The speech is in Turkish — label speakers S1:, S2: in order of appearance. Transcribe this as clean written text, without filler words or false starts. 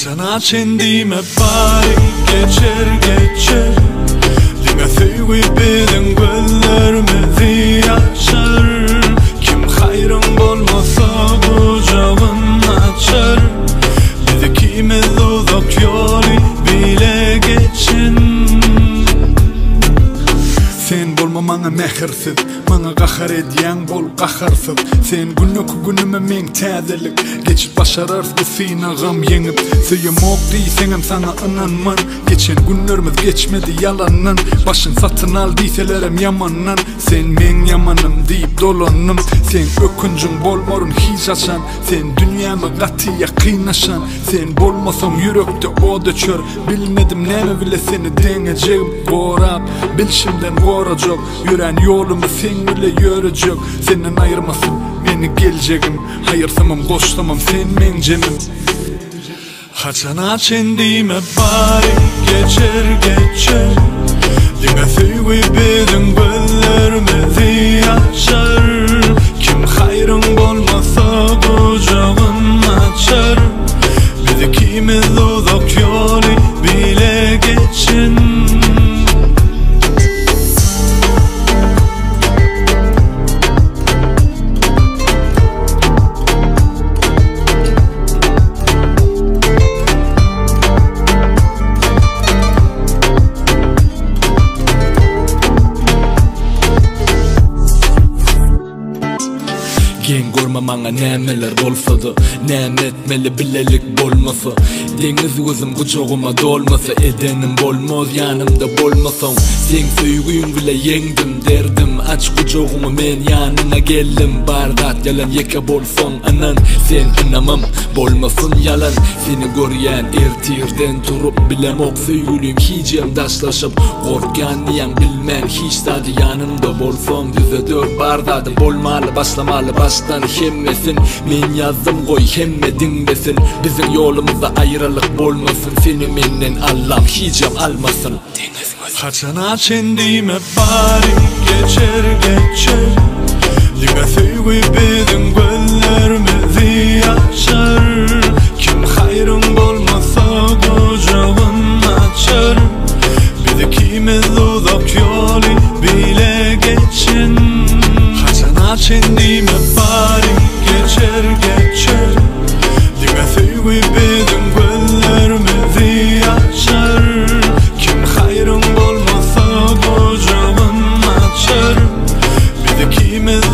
S1: Haçana çendime bari geçer Dime thöyü beden göllerime açar Kim hayrın bolmasa bucağın açar Bizi kime uzak yolu bile geçin Sen bolma mana mehirsiz Mana qahar ediyen bol qaharsız Sen günüme men täzelik Geçip başarars bu sina gam yengip Sıyım ok deysenem sana inanman Geçen günlerimiz geçmedi yalandan Başın satın al deyselerem yamandan Sen men yamanım deyip dolanım Sen öküncün bolmorun hiç açan Sen dünyamı qatiya qıynaşan Sen bolmasam yürekte o da çör Bilmedim neme bile seni denecek Borap bilşimden goracak Yüren yolumu sen bile yörecek Senden ayırmasın beni geleceğim Hayırsamam koştamam sen mencemim Haçana çendime bari geçer Dime thöyü beden göllerime açar Kim hayrın bolmasa bucağın açar Bizi kimiz uzak yolu bile geçin Gen görme mana nemeler bolsa da Nem etmeli bilelik bolmasa Deniz gözüm kucağıma dolmasa Edenim bolmaz yanımda bolmasam Sen söygüyün bile yengdim derdim Aç kucağımı men yanına geldim Bardat yalan yeke bolson anan Sen inamam bolmasın yalan Seni göryen ertirden turup bilemok Söygülüyüm hicem daşlaşıp Korkan niyem bilmen hiç tadı yanımda bolsam Düze dört bardadı bolmalı başlamalı baştan hemmesin Men yazdım koy hemme dinlesin Bizim yolumuzda ayrılık bolmasın Seni menden Allah'ım hicam almasın Haçana çendime bari geçer Dime thöyü beden göllerime açar Kim hayrın bolmasa bucağın açar Bizi kimiz uzak yolu bile geçin Haçana çendime bari geçer Dime thöyü beden göllerime açar Kim hayrın bolmasa bucağın açar Bizi kimiz